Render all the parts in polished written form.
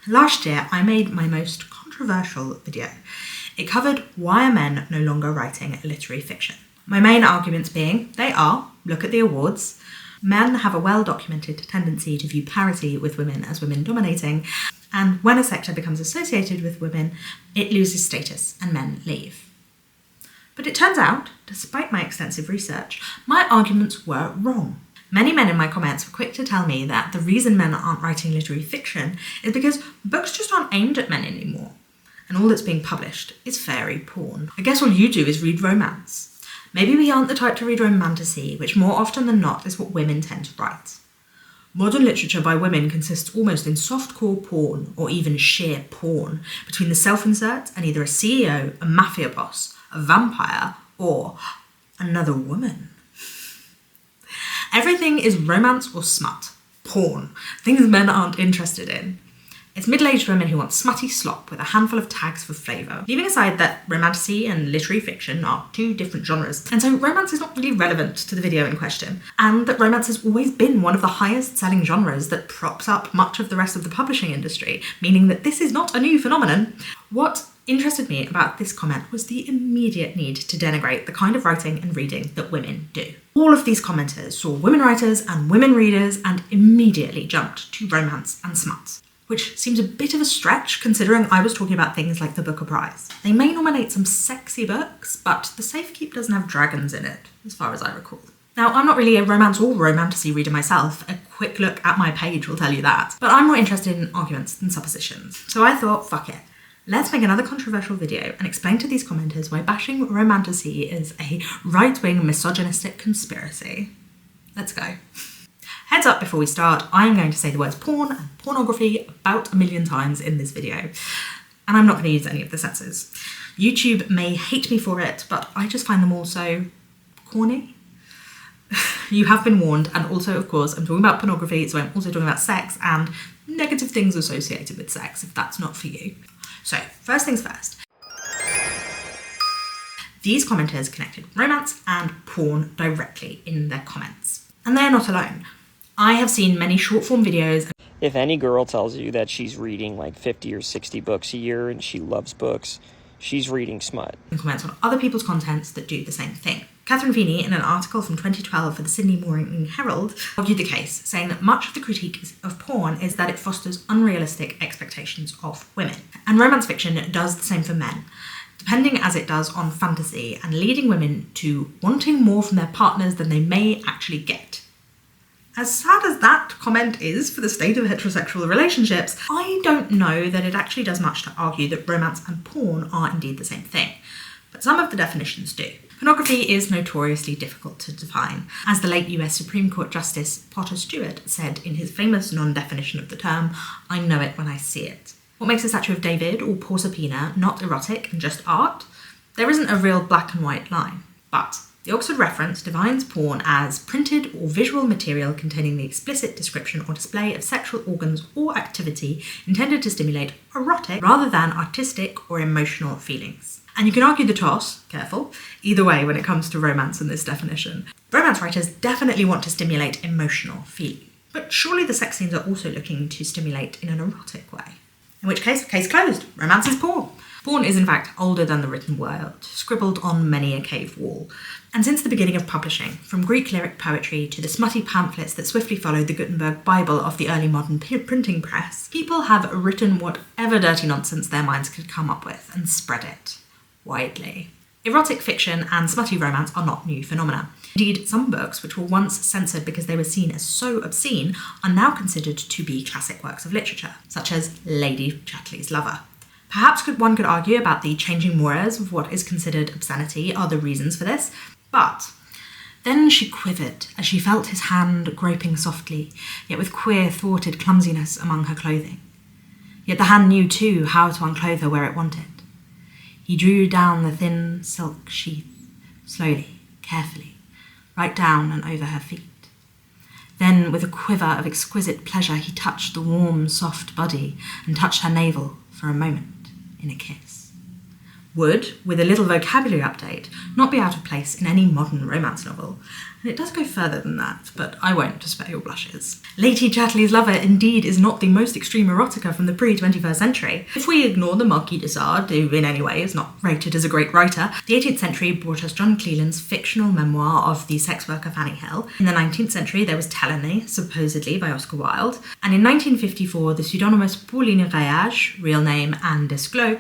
Last year, I made my most controversial video. It covered why are men no longer writing literary fiction. My main arguments being, they are, look at the awards, men have a well-documented tendency to view parity with women as women dominating, and when a sector becomes associated with women, it loses status and men leave. But it turns out, despite my extensive research, my arguments were wrong. Many men in my comments were quick to tell me that the reason men aren't writing literary fiction is because books just aren't aimed at men anymore, and all that's being published is fairy porn. I guess all you do is read romance. Maybe we aren't the type to read romantasy, which more often than not is what women tend to write. Modern literature by women consists almost in softcore porn, or even sheer porn, between the self-insert and either a CEO, a mafia boss, a vampire, or another woman. Everything is romance or smut, porn, things men aren't interested in. It's middle-aged women who want smutty slop with a handful of tags for flavour, leaving aside that romantasy and literary fiction are two different genres, and so romance is not really relevant to the video in question, and that romance has always been one of the highest-selling genres that props up much of the rest of the publishing industry, meaning that this is not a new phenomenon. What interested me about this comment was the immediate need to denigrate the kind of writing and reading that women do. All of these commenters saw women writers and women readers and immediately jumped to romance and smut, which seems a bit of a stretch considering I was talking about things like the Booker Prize. They may nominate some sexy books, but the Safekeep doesn't have dragons in it, as far as I recall. Now, I'm not really a romance or romantasy reader myself, a quick look at my page will tell you that, but I'm more interested in arguments than suppositions. So I thought, fuck it. Let's make another controversial video and explain to these commenters why bashing romantasy is a right-wing misogynistic conspiracy. Let's go. Heads up before we start, I'm going to say the words porn and pornography about 1 million times in this video, and I'm not going to use any of the censors. YouTube may hate me for it, but I just find them all so corny. You have been warned, and also, of course, I'm talking about pornography, so I'm also talking about sex and negative things associated with sex, if that's not for you. So, first things first. These commenters connected romance and porn directly in their comments. And they're not alone. I have seen many short-form videos. If any girl tells you that she's reading like 50 or 60 books a year and she loves books, she's reading smut. And comments on other people's contents that do the same thing. Catherine Feeney, in an article from 2012 for the Sydney Morning Herald, argued the case, saying that much of the critique of porn is that it fosters unrealistic expectations of women. And romance fiction does the same for men, depending as it does on fantasy and leading women to wanting more from their partners than they may actually get. As sad as that comment is for the state of heterosexual relationships, I don't know that it actually does much to argue that romance and porn are indeed the same thing, but some of the definitions do. Pornography is notoriously difficult to define. As the late US Supreme Court Justice Potter Stewart said in his famous non-definition of the term, "I know it when I see it." What makes a statue of David or Proserpina not erotic and just art? There isn't a real black and white line, but the Oxford Reference defines porn as printed or visual material containing the explicit description or display of sexual organs or activity intended to stimulate erotic rather than artistic or emotional feelings. And you can argue the toss, careful, either way when it comes to romance in this definition. Romance writers definitely want to stimulate emotional feeling, but surely the sex scenes are also looking to stimulate in an erotic way. In which case closed, romance is porn. Porn is in fact older than the written word, scribbled on many a cave wall. And since the beginning of publishing, from Greek lyric poetry to the smutty pamphlets that swiftly followed the Gutenberg Bible of the early modern printing press, people have written whatever dirty nonsense their minds could come up with and spread it widely. Erotic fiction and smutty romance are not new phenomena. Indeed, some books which were once censored because they were seen as so obscene are now considered to be classic works of literature, such as Lady Chatterley's Lover. Perhaps one could argue about the changing mores of what is considered obscenity are the reasons for this, but then she quivered as she felt his hand groping softly, yet with queer, thwarted clumsiness among her clothing. Yet the hand knew too how to unclothe her where it wanted. He drew down the thin silk sheath, slowly, carefully, right down and over her feet. Then, with a quiver of exquisite pleasure, he touched the warm, soft body and touched her navel for a moment in a kiss. would, with a little vocabulary update, not be out of place in any modern romance novel. And it does go further than that, but I won't to spare your blushes. Lady Chatterley's Lover indeed is not the most extreme erotica from the pre-21st century. If we ignore the Marquis de Sade, who in any way is not rated as a great writer, the 18th century brought us John Cleland's fictional memoir of the sex worker Fanny Hill. In the 19th century there was Teleny, supposedly by Oscar Wilde. And in 1954 the pseudonymous Pauline Réage, real name Anne Desclos,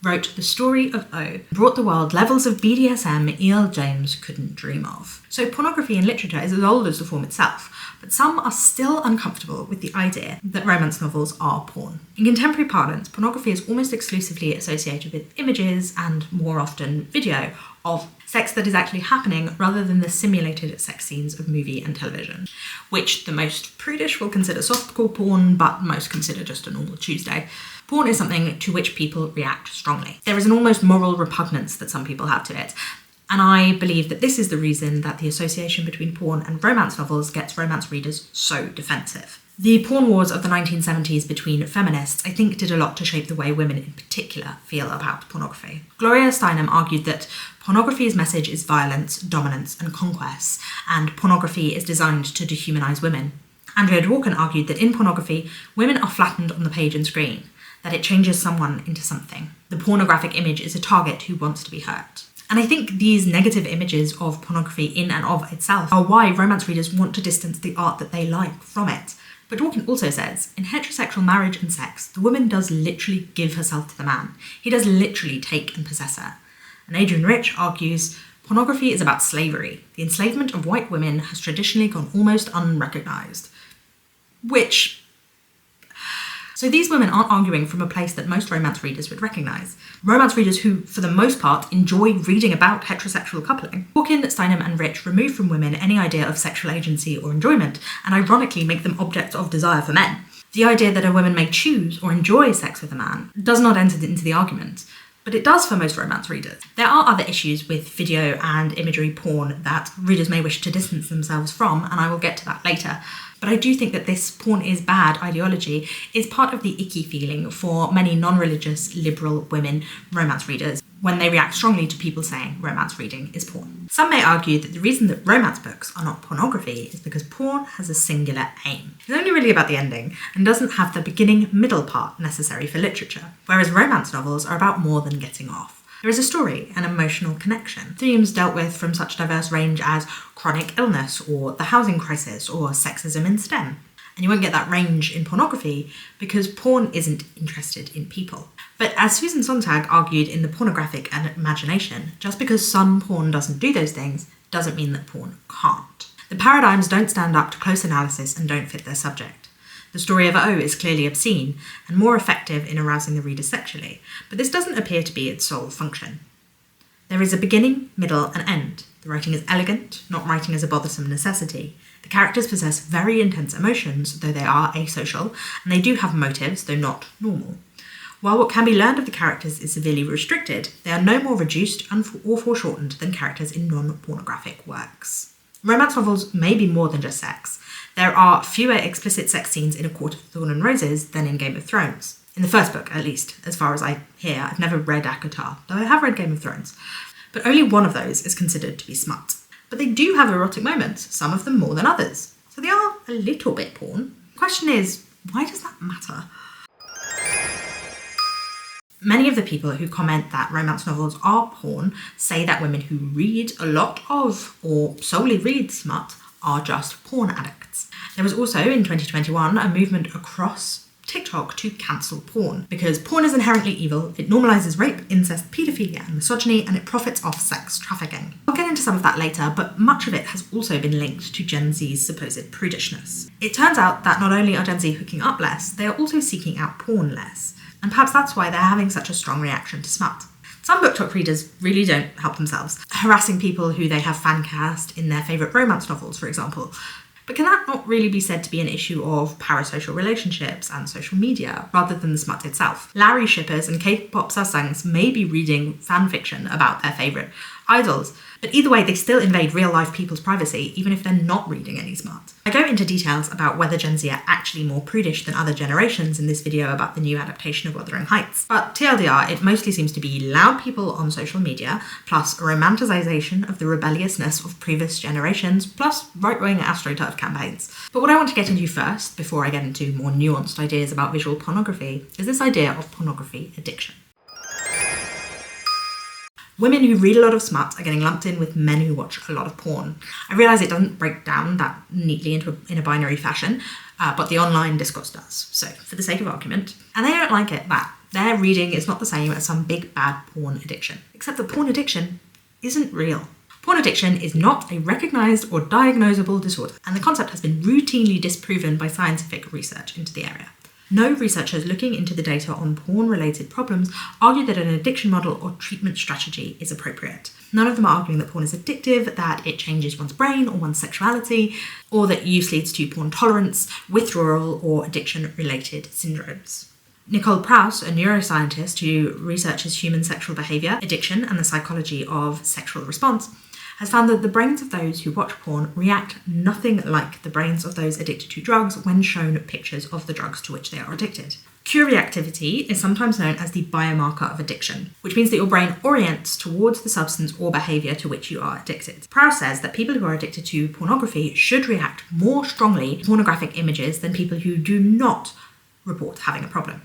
wrote The Story of O, brought the world levels of BDSM E.L. James couldn't dream of. So pornography in literature is as old as the form itself, but some are still uncomfortable with the idea that romance novels are porn. In contemporary parlance, pornography is almost exclusively associated with images, and more often video, of sex that is actually happening rather than the simulated sex scenes of movie and television, which the most prudish will consider softcore porn, but most consider just a normal Tuesday. Porn is something to which people react strongly. There is an almost moral repugnance that some people have to it, and I believe that this is the reason that the association between porn and romance novels gets romance readers so defensive. The porn wars of the 1970s between feminists, I think, did a lot to shape the way women in particular feel about pornography. Gloria Steinem argued that pornography's message is violence, dominance, and conquest, and pornography is designed to dehumanize women. Andrea Dworkin argued that in pornography, women are flattened on the page and screen, that it changes someone into something. The pornographic image is a target who wants to be hurt. And I think these negative images of pornography in and of itself are why romance readers want to distance the art that they like from it. But Dworkin also says, in heterosexual marriage and sex, the woman does literally give herself to the man. He does literally take and possess her. And Adrian Rich argues, pornography is about slavery. The enslavement of white women has traditionally gone almost unrecognised. So these women aren't arguing from a place that most romance readers would recognise. Romance readers who, for the most part, enjoy reading about heterosexual coupling. Dworkin, Steinem and Rich remove from women any idea of sexual agency or enjoyment, and ironically make them objects of desire for men. The idea that a woman may choose or enjoy sex with a man does not enter into the argument, but it does for most romance readers. There are other issues with video and imagery porn that readers may wish to distance themselves from, and I will get to that later. But I do think that this porn is bad ideology is part of the icky feeling for many non-religious, liberal women romance readers when they react strongly to people saying romance reading is porn. Some may argue that the reason that romance books are not pornography is because porn has a singular aim. It's only really about the ending and doesn't have the beginning-middle part necessary for literature, whereas romance novels are about more than getting off. There is a story, an emotional connection, themes dealt with from such diverse range as chronic illness or the housing crisis or sexism in STEM. And you won't get that range in pornography because porn isn't interested in people. But as Susan Sontag argued in The Pornographic Imagination, just because some porn doesn't do those things doesn't mean that porn can't. The paradigms don't stand up to close analysis and don't fit their subject. The story of O is clearly obscene and more effective in arousing the reader sexually, but this doesn't appear to be its sole function. There is a beginning, middle, and end. The writing is elegant, not writing as a bothersome necessity. The characters possess very intense emotions, though they are asocial, and they do have motives, though not normal. While what can be learned of the characters is severely restricted, they are no more reduced or foreshortened than characters in non-pornographic works. Romance novels may be more than just sex. There are fewer explicit sex scenes in A Court of Thorn and Roses than in Game of Thrones. In the first book, at least, as far as I hear. I've never read ACOTAR, though I have read Game of Thrones. But only one of those is considered to be smut. But they do have erotic moments, some of them more than others. So they are a little bit porn. The question is, why does that matter? Many of the people who comment that romance novels are porn say that women who read a lot of, or solely read smut, are just porn addicts. There was also, in 2021, a movement across TikTok to cancel porn, because porn is inherently evil, it normalises rape, incest, paedophilia and misogyny, and it profits off sex trafficking. I'll get into some of that later, but much of it has also been linked to Gen Z's supposed prudishness. It turns out that not only are Gen Z hooking up less, they are also seeking out porn less, and perhaps that's why they're having such a strong reaction to smut. Some BookTok readers really don't help themselves, harassing people who they have fan cast in their favourite romance novels, for example. But can that not really be said to be an issue of parasocial relationships and social media, rather than the smut itself? Larry shippers and K-pop sasaengs may be reading fan fiction about their favourite idols. But either way, they still invade real-life people's privacy, even if they're not reading any smut. I go into details about whether Gen Z are actually more prudish than other generations in this video about the new adaptation of Wuthering Heights. But TLDR, it mostly seems to be loud people on social media, plus a romanticization of the rebelliousness of previous generations, plus right-wing AstroTurf campaigns. But what I want to get into first, before I get into more nuanced ideas about visual pornography, is this idea of pornography addiction. Women who read a lot of smut are getting lumped in with men who watch a lot of porn. I realise it doesn't break down that neatly in a binary fashion, but the online discourse does. So, for the sake of argument, and they don't like it that their reading is not the same as some big bad porn addiction. Except that porn addiction isn't real. Porn addiction is not a recognised or diagnosable disorder, and the concept has been routinely disproven by scientific research into the area. No researchers looking into the data on porn-related problems argue that an addiction model or treatment strategy is appropriate. None of them are arguing that porn is addictive, that it changes one's brain or one's sexuality, or that use leads to porn tolerance, withdrawal, or addiction-related syndromes. Nicole Prouse, a neuroscientist who researches human sexual behaviour, addiction, and the psychology of sexual response, has found that the brains of those who watch porn react nothing like the brains of those addicted to drugs when shown pictures of the drugs to which they are addicted. Cue reactivity is sometimes known as the biomarker of addiction, which means that your brain orients towards the substance or behaviour to which you are addicted. Prouse says that people who are addicted to pornography should react more strongly to pornographic images than people who do not report having a problem.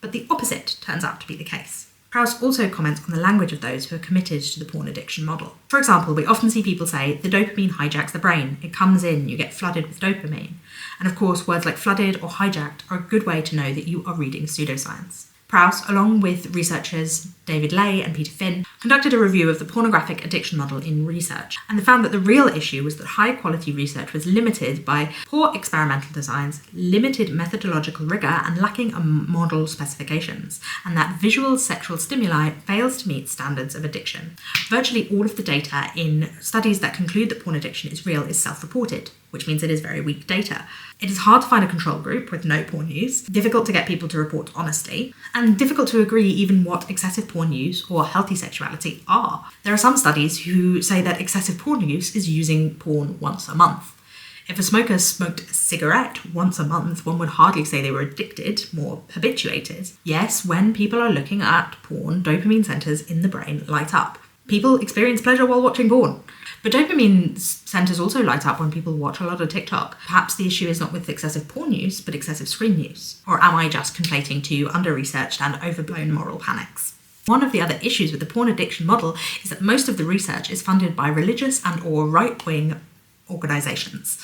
But the opposite turns out to be the case. Prouse also comments on the language of those who are committed to the porn addiction model. For example, we often see people say, the dopamine hijacks the brain, it comes in, you get flooded with dopamine. And of course, words like flooded or hijacked are a good way to know that you are reading pseudoscience. Prouse, along with researchers David Ley and Peter Finn, conducted a review of the pornographic addiction model in research, and they found that the real issue was that high-quality research was limited by poor experimental designs, limited methodological rigour, and lacking model specifications, and that visual sexual stimuli fails to meet standards of addiction. Virtually all of the data in studies that conclude that porn addiction is real is self-reported, which means it is very weak data. It is hard to find a control group with no porn use, difficult to get people to report honestly, and difficult to agree even what excessive porn use or healthy sexuality are. There are some studies who say that excessive porn use is using porn once a month. If a smoker smoked a cigarette once a month, one would hardly say they were addicted, more habituated. Yes, when people are looking at porn, dopamine centres in the brain light up. People experience pleasure while watching porn. But dopamine centres also light up when people watch a lot of TikTok. Perhaps the issue is not with excessive porn use, but excessive screen use. Or am I just conflating two under-researched and overblown moral panics? One of the other issues with the porn addiction model is that most of the research is funded by religious and or right-wing organisations,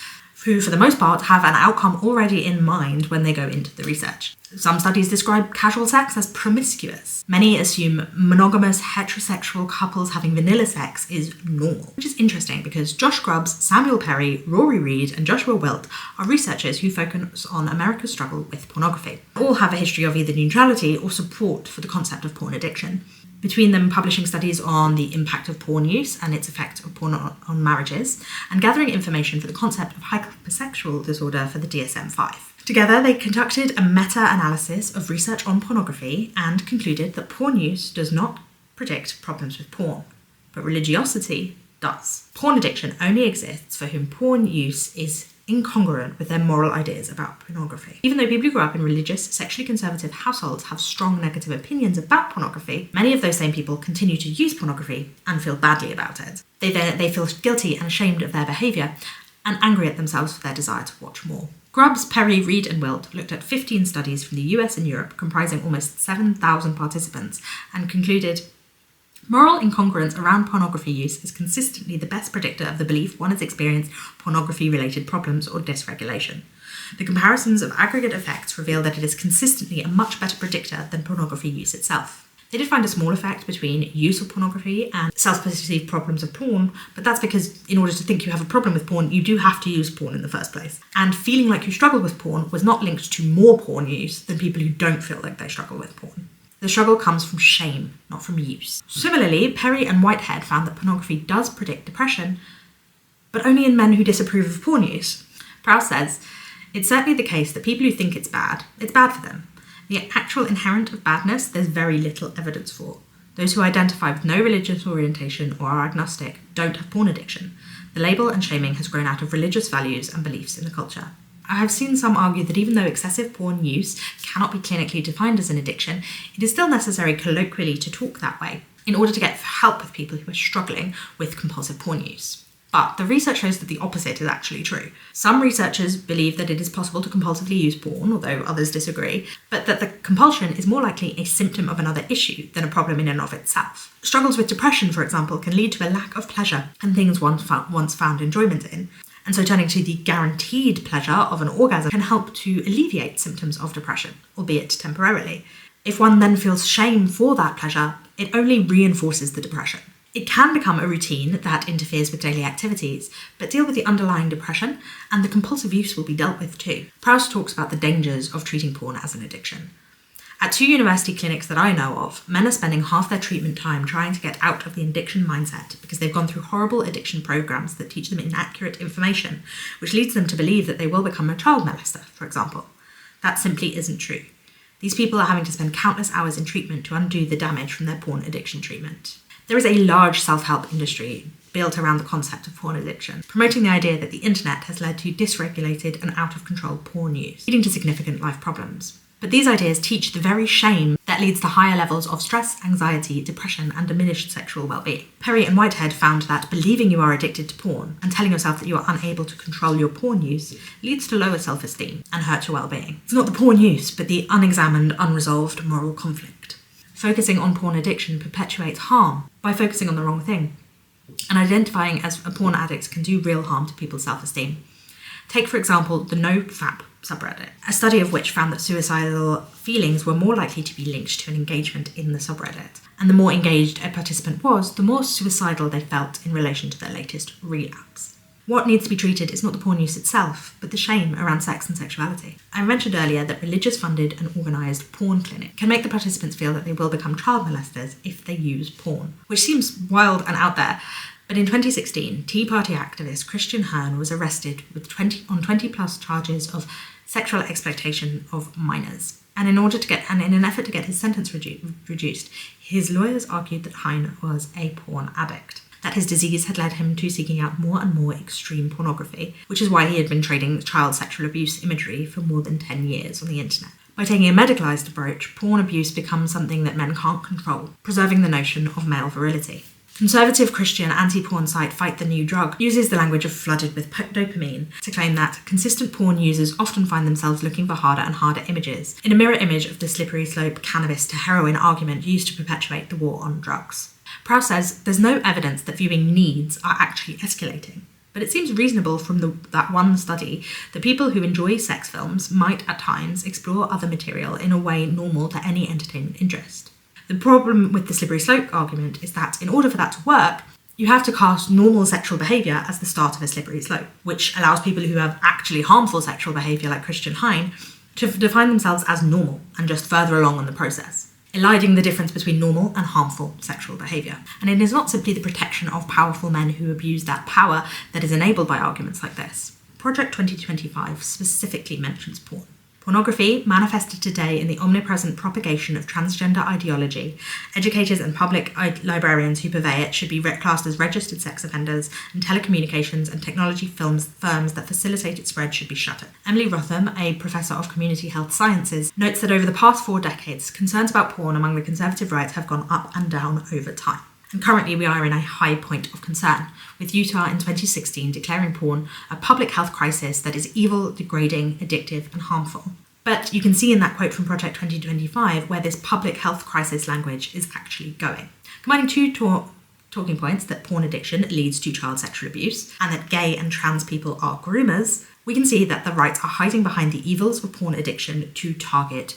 who for the most part have an outcome already in mind when they go into the research. Some studies describe casual sex as promiscuous. Many assume monogamous heterosexual couples having vanilla sex is normal, which is interesting because Josh Grubbs, Samuel Perry, Rory Reid and Joshua Wilt are researchers who focus on America's struggle with pornography. All have a history of either neutrality or support for the concept of porn addiction. Between them publishing studies on the impact of porn use and its effect of porn on marriages, and gathering information for the concept of hypersexual disorder for the DSM-5. Together, they conducted a meta-analysis of research on pornography and concluded that porn use does not predict problems with porn, but religiosity does. Porn addiction only exists for whom porn use is incongruent with their moral ideas about pornography. Even though people who grew up in religious, sexually conservative households have strong negative opinions about pornography, many of those same people continue to use pornography and feel badly about it. They feel guilty and ashamed of their behaviour and angry at themselves for their desire to watch more. Grubbs, Perry, Reid and Wilt looked at 15 studies from the US and Europe comprising almost 7,000 participants and concluded moral incongruence around pornography use is consistently the best predictor of the belief one has experienced pornography-related problems or dysregulation. The comparisons of aggregate effects reveal that it is consistently a much better predictor than pornography use itself. They did find a small effect between use of pornography and self-perceived problems of porn, but that's because in order to think you have a problem with porn, you do have to use porn in the first place. And feeling like you struggle with porn was not linked to more porn use than people who don't feel like they struggle with porn. The struggle comes from shame, not from use. Similarly, Perry and Whitehead found that pornography does predict depression, but only in men who disapprove of porn use. Prouse says, it's certainly the case that people who think it's bad for them. The actual inherent of badness, there's very little evidence for. Those who identify with no religious orientation or are agnostic don't have porn addiction. The label and shaming has grown out of religious values and beliefs in the culture. I have seen some argue that even though excessive porn use cannot be clinically defined as an addiction, it is still necessary colloquially to talk that way in order to get help with people who are struggling with compulsive porn use. But the research shows that the opposite is actually true. Some researchers believe that it is possible to compulsively use porn, although others disagree, but that the compulsion is more likely a symptom of another issue than a problem in and of itself. Struggles with depression, for example, can lead to a lack of pleasure and things once found enjoyment in. And so turning to the guaranteed pleasure of an orgasm can help to alleviate symptoms of depression, albeit temporarily. If one then feels shame for that pleasure, it only reinforces the depression. It can become a routine that interferes with daily activities, but deal with the underlying depression, and the compulsive use will be dealt with too. Prowse talks about the dangers of treating porn as an addiction. At 2 university clinics that I know of, men are spending half their treatment time trying to get out of the addiction mindset because they've gone through horrible addiction programs that teach them inaccurate information, which leads them to believe that they will become a child molester, for example. That simply isn't true. These people are having to spend countless hours in treatment to undo the damage from their porn addiction treatment. There is a large self-help industry built around the concept of porn addiction, promoting the idea that the internet has led to dysregulated and out-of-control porn use, leading to significant life problems. But these ideas teach the very shame that leads to higher levels of stress, anxiety, depression, and diminished sexual well-being. Perry and Whitehead found that believing you are addicted to porn and telling yourself that you are unable to control your porn use leads to lower self-esteem and hurt your well-being. It's not the porn use, but the unexamined, unresolved moral conflict. Focusing on porn addiction perpetuates harm by focusing on the wrong thing. And identifying as a porn addict can do real harm to people's self-esteem. Take, for example, the NoFap subreddit, a study of which found that suicidal feelings were more likely to be linked to an engagement in the subreddit. And the more engaged a participant was, the more suicidal they felt in relation to their latest relapse. What needs to be treated is not the porn use itself, but the shame around sex and sexuality. I mentioned earlier that religious-funded and organised porn clinics can make the participants feel that they will become child molesters if they use porn, which seems wild and out there. But in 2016, Tea Party activist Christian Hearn was arrested with 20+ charges of sexual exploitation of minors. And in an effort to get his sentence reduced, his lawyers argued that Hearn was a porn addict, that his disease had led him to seeking out more and more extreme pornography, which is why he had been trading child sexual abuse imagery for more than 10 years on the internet. By taking a medicalised approach, porn abuse becomes something that men can't control, preserving the notion of male virility. Conservative Christian anti-porn site Fight the New Drug uses the language of flooded with dopamine to claim that consistent porn users often find themselves looking for harder and harder images, in a mirror image of the slippery slope cannabis to heroin argument used to perpetuate the war on drugs. Prowse says there's no evidence that viewing needs are actually escalating, but it seems reasonable from that one study that people who enjoy sex films might at times explore other material in a way normal to any entertainment interest. The problem with the slippery slope argument is that in order for that to work, you have to cast normal sexual behaviour as the start of a slippery slope, which allows people who have actually harmful sexual behaviour like Christian Hearn to define themselves as normal and just further along on the process, eliding the difference between normal and harmful sexual behaviour. And it is not simply the protection of powerful men who abuse that power that is enabled by arguments like this. Project 2025 specifically mentions porn. Pornography, manifested today in the omnipresent propagation of transgender ideology, educators and public librarians who purvey it should be classed as registered sex offenders, and telecommunications and technology firms that facilitate its spread should be shuttered. Emily Rotham, a professor of community health sciences, notes that over the past 4 decades, concerns about porn among the conservative right have gone up and down over time. And currently we are in a high point of concern, with Utah in 2016 declaring porn a public health crisis that is evil, degrading, addictive, and harmful. But you can see in that quote from Project 2025 where this public health crisis language is actually going. Combining 2 talking points, that porn addiction leads to child sexual abuse, and that gay and trans people are groomers, we can see that the right are hiding behind the evils of porn addiction to target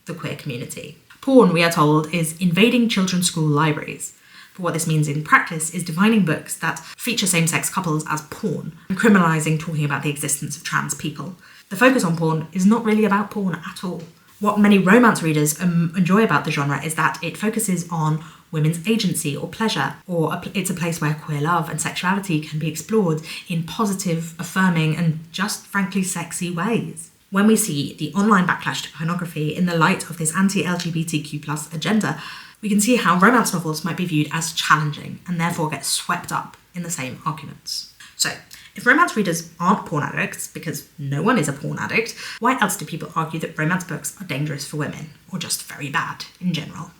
the queer community. Porn, we are told, is invading children's school libraries. But what this means in practice is defining books that feature same-sex couples as porn and criminalising talking about the existence of trans people. The focus on porn is not really about porn at all. What many romance readers enjoy about the genre is that it focuses on women's agency or pleasure, or it's a place where queer love and sexuality can be explored in positive, affirming, and just frankly sexy ways. When we see the online backlash to pornography in the light of this anti-LGBTQ+ agenda, we can see how romance novels might be viewed as challenging and therefore get swept up in the same arguments. So, if romance readers aren't porn addicts, because no one is a porn addict, why else do people argue that romance books are dangerous for women, or just very bad in general?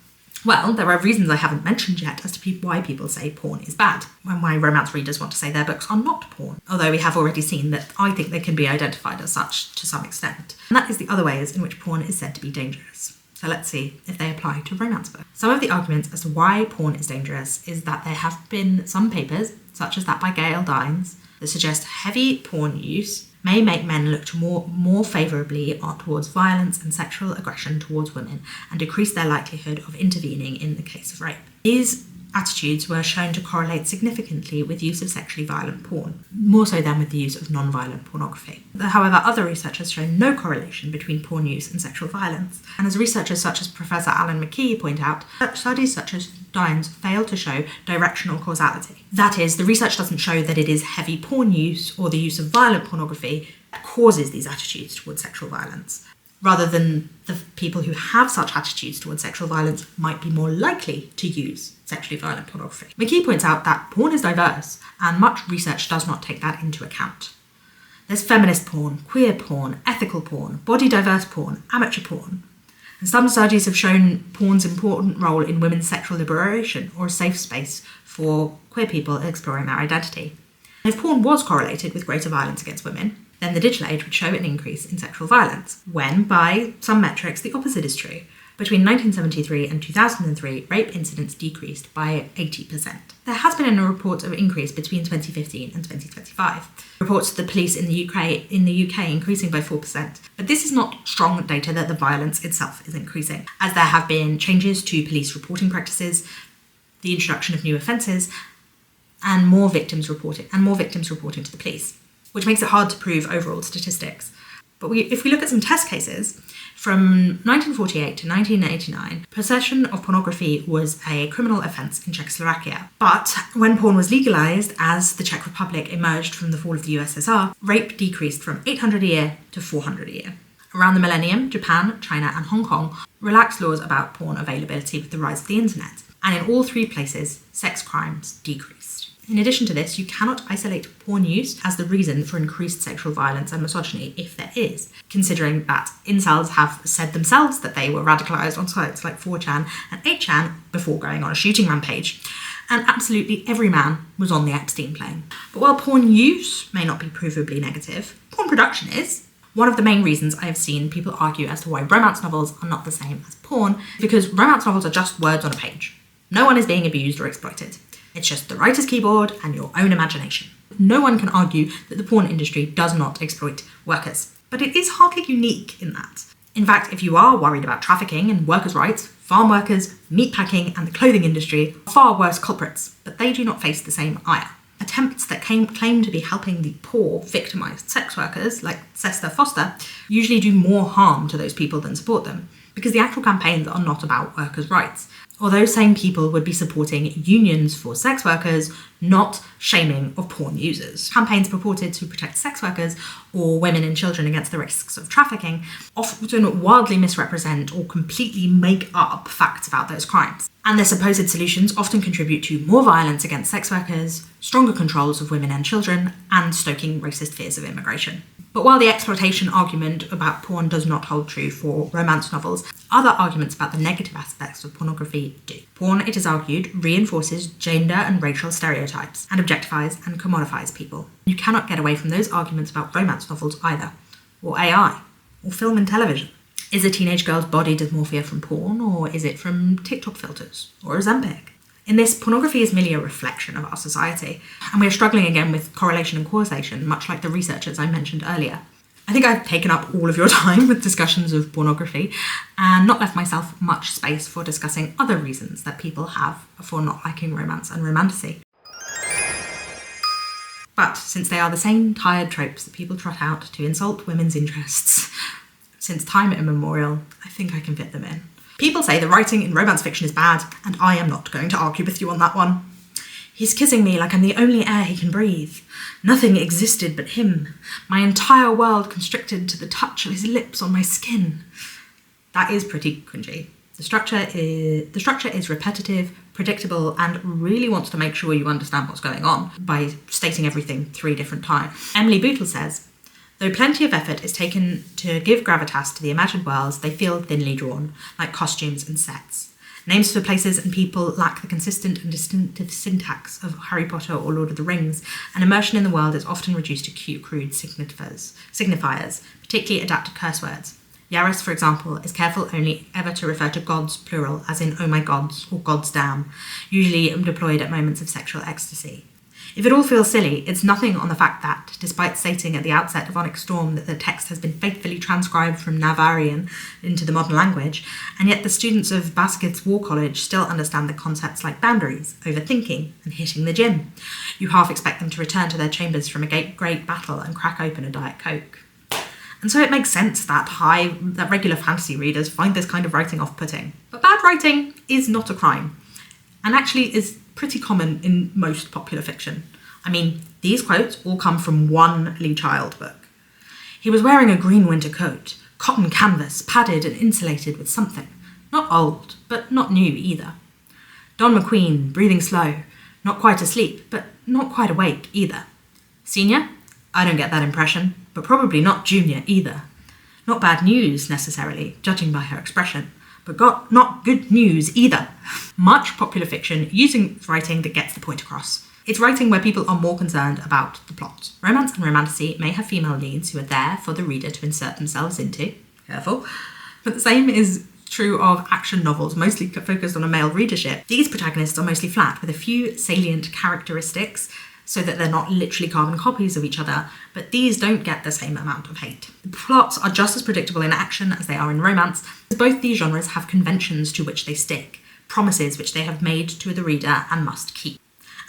Well, there are reasons I haven't mentioned yet as to why people say porn is bad, and why romance readers want to say their books are not porn, although we have already seen that I think they can be identified as such to some extent. And that is the other ways in which porn is said to be dangerous. So let's see if they apply to romance books. Some of the arguments as to why porn is dangerous is that there have been some papers, such as that by Gail Dines, that suggest heavy porn use may make men look to more favourably towards violence and sexual aggression towards women and decrease their likelihood of intervening in the case of rape. These attitudes were shown to correlate significantly with use of sexually violent porn, more so than with the use of non-violent pornography. However, other research has shown no correlation between porn use and sexual violence, and as researchers such as Professor Alan McKee point out, studies such as Dines fail to show directional causality. That is, the research doesn't show that it is heavy porn use or the use of violent pornography that causes these attitudes towards sexual violence, rather than the people who have such attitudes towards sexual violence might be more likely to use sexually violent pornography. McKee points out that porn is diverse, and much research does not take that into account. There's feminist porn, queer porn, ethical porn, body diverse porn, amateur porn. And some studies have shown porn's important role in women's sexual liberation or a safe space for queer people exploring their identity. And if porn was correlated with greater violence against women, then the digital age would show an increase in sexual violence, when, by some metrics, the opposite is true. Between 1973 and 2003, rape incidents decreased by 80%. There has been a report of increase between 2015 and 2025. Reports of the police in the UK increasing by 4%. But this is not strong data that the violence itself is increasing, as there have been changes to police reporting practices, the introduction of new offences, and more victims reporting to the police, which makes it hard to prove overall statistics. But if we look at some test cases, from 1948 to 1989, possession of pornography was a criminal offence in Czechoslovakia. But when porn was legalised, as the Czech Republic emerged from the fall of the USSR, rape decreased from 800 a year to 400 a year. Around the millennium, Japan, China and Hong Kong relaxed laws about porn availability with the rise of the internet. And in all three places, sex crimes decreased. In addition to this, you cannot isolate porn use as the reason for increased sexual violence and misogyny, if there is, considering that incels have said themselves that they were radicalised on sites like 4chan and 8chan before going on a shooting rampage. And absolutely every man was on the Epstein plane. But while porn use may not be provably negative, porn production is. One of the main reasons I have seen people argue as to why romance novels are not the same as porn is because romance novels are just words on a page. No one is being abused or exploited. It's just the writer's keyboard and your own imagination. No one can argue that the porn industry does not exploit workers, but it is hardly unique in that. In fact, if you are worried about trafficking and workers' rights, farm workers, meatpacking and the clothing industry are far worse culprits, but they do not face the same ire. Attempts that claim to be helping the poor, victimised sex workers, like Sester Foster, usually do more harm to those people than support them, because the actual campaigns are not about workers' rights. Or those same people would be supporting unions for sex workers, not shaming of porn users. Campaigns purported to protect sex workers or women and children against the risks of trafficking often wildly misrepresent or completely make up facts about those crimes. And their supposed solutions often contribute to more violence against sex workers, stronger controls of women and children, and stoking racist fears of immigration. But while the exploitation argument about porn does not hold true for romance novels, other arguments about the negative aspects of pornography do. Porn, it is argued, reinforces gender and racial stereotypes and objectifies and commodifies people. You cannot get away from those arguments about romance novels either, or AI, or film and television. Is a teenage girl's body dysmorphia from porn, or is it from TikTok filters, or Ozempic? In this, pornography is merely a reflection of our society, and we are struggling again with correlation and causation, much like the researchers I mentioned earlier. I think I've taken up all of your time with discussions of pornography and not left myself much space for discussing other reasons that people have for not liking romance and romantasy. But since they are the same tired tropes that people trot out to insult women's interests since time immemorial, I think I can fit them in. People say the writing in romance fiction is bad, and I am not going to argue with you on that one. He's kissing me like I'm the only air he can breathe. Nothing existed but him. My entire world constricted to the touch of his lips on my skin. That is pretty cringy. The structure is repetitive, predictable, and really wants to make sure you understand what's going on by stating everything 3 different times. Emily Bootle says, though plenty of effort is taken to give gravitas to the imagined worlds, they feel thinly drawn, like costumes and sets. Names for places and people lack the consistent and distinctive syntax of Harry Potter or Lord of the Rings, and immersion in the world is often reduced to cute, crude signifiers, particularly adapted curse words. Yaris, for example, is careful only ever to refer to gods, plural, as in oh my gods or gods damn, usually deployed at moments of sexual ecstasy. If it all feels silly, it's nothing on the fact that, despite stating at the outset of Onyx Storm that the text has been faithfully transcribed from Navarian into the modern language, and yet the students of Basket's War College still understand the concepts like boundaries, overthinking, and hitting the gym. You half expect them to return to their chambers from a great battle and crack open a Diet Coke. And so it makes sense that regular fantasy readers find this kind of writing off-putting. But bad writing is not a crime, and actually is pretty common in most popular fiction. I mean, these quotes all come from one Lee Child book. He was wearing a green winter coat, cotton canvas, padded and insulated with something. Not old, but not new either. Don McQueen, breathing slow, not quite asleep, but not quite awake either. Senior? I don't get that impression, but probably not junior either. Not bad news, necessarily, judging by her expression, but not good news either. Much popular fiction using writing that gets the point across. It's writing where people are more concerned about the plot. Romance and romantasy may have female leads who are there for the reader to insert themselves into. Careful. But the same is true of action novels, mostly focused on a male readership. These protagonists are mostly flat, with a few salient characteristics, so that they're not literally carbon copies of each other, but these don't get the same amount of hate. The plots are just as predictable in action as they are in romance, as both these genres have conventions to which they stick, promises which they have made to the reader and must keep.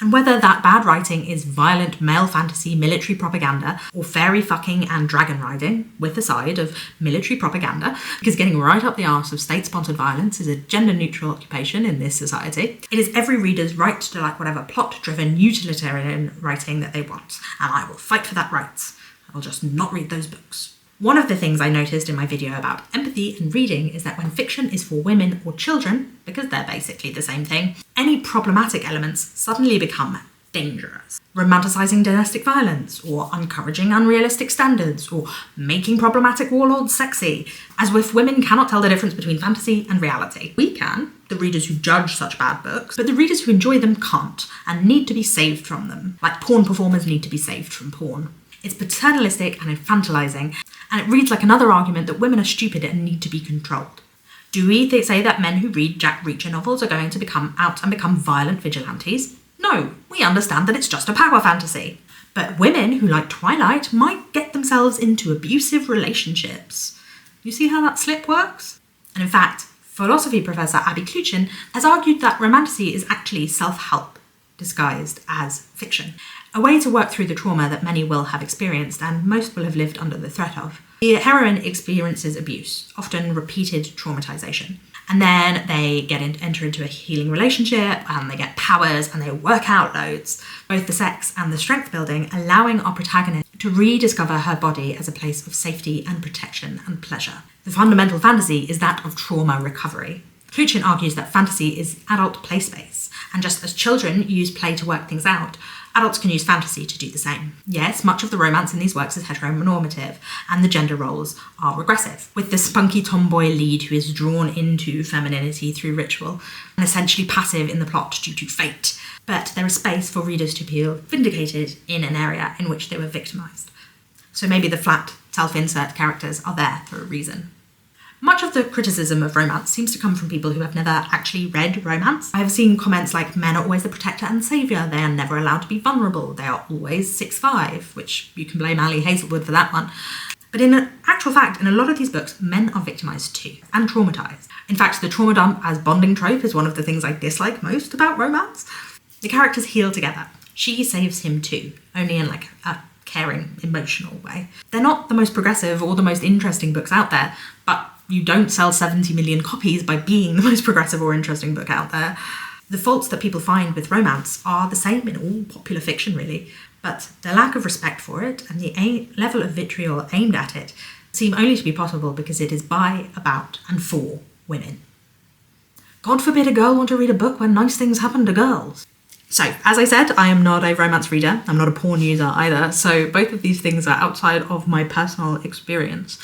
And whether that bad writing is violent male fantasy military propaganda or fairy fucking and dragon riding, with a side of military propaganda, because getting right up the arse of state-sponsored violence is a gender-neutral occupation in this society, it is every reader's right to like whatever plot-driven utilitarian writing that they want, and I will fight for that right. I will just not read those books. One of the things I noticed in my video about empathy and reading is that when fiction is for women or children, because they're basically the same thing, any problematic elements suddenly become dangerous. Romanticising domestic violence, or encouraging unrealistic standards, or making problematic warlords sexy, as if women cannot tell the difference between fantasy and reality. We can, the readers who judge such bad books, but the readers who enjoy them can't, and need to be saved from them, like porn performers need to be saved from porn. It's paternalistic and infantilizing, and it reads like another argument that women are stupid and need to be controlled. Do we say that men who read Jack Reacher novels are going to become violent vigilantes? No, we understand that it's just a power fantasy. But women who like Twilight might get themselves into abusive relationships. You see how that slip works? And in fact, philosophy professor Abby Kluchin has argued that romantasy is actually self-help disguised as fiction. A way to work through the trauma that many will have experienced and most will have lived under the threat of. The heroine experiences abuse, often repeated traumatization, and then they enter into a healing relationship and they get powers and they work out loads, both the sex and the strength building, allowing our protagonist to rediscover her body as a place of safety and protection and pleasure. The fundamental fantasy is that of trauma recovery. Kluchin argues that fantasy is adult play space, and just as children use play to work things out, adults can use fantasy to do the same. Yes, much of the romance in these works is heteronormative, and the gender roles are regressive, with the spunky tomboy lead who is drawn into femininity through ritual, and essentially passive in the plot due to fate. But there is space for readers to feel vindicated in an area in which they were victimised. So maybe the flat, self-insert characters are there for a reason. Much of the criticism of romance seems to come from people who have never actually read romance. I have seen comments like, men are always the protector and saviour, they are never allowed to be vulnerable, they are always 6'5", which you can blame Ali Hazelwood for that one. But in actual fact, in a lot of these books, men are victimised too, and traumatised. In fact, the trauma dump as bonding trope is one of the things I dislike most about romance. The characters heal together. She saves him too, only in like a caring, emotional way. They're not the most progressive or the most interesting books out there, but you don't sell 70 million copies by being the most progressive or interesting book out there. The faults that people find with romance are the same in all popular fiction, really, but the lack of respect for it and the level of vitriol aimed at it seem only to be possible because it is by, about, and for women. God forbid a girl want to read a book where nice things happen to girls. So, as I said, I am not a romance reader. I'm not a porn user either. So both of these things are outside of my personal experience.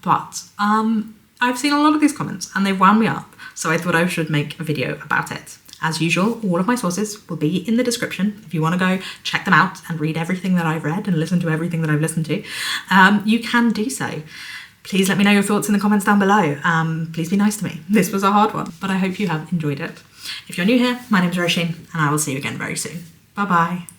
But I've seen a lot of these comments and they've wound me up. So I thought I should make a video about it. As usual, all of my sources will be in the description. If you want to go check them out and read everything that I've read and listen to everything that I've listened to, you can do so. Please let me know your thoughts in the comments down below. Please be nice to me. This was a hard one, but I hope you have enjoyed it. If you're new here, my name's Roisin, and I will see you again very soon. Bye bye.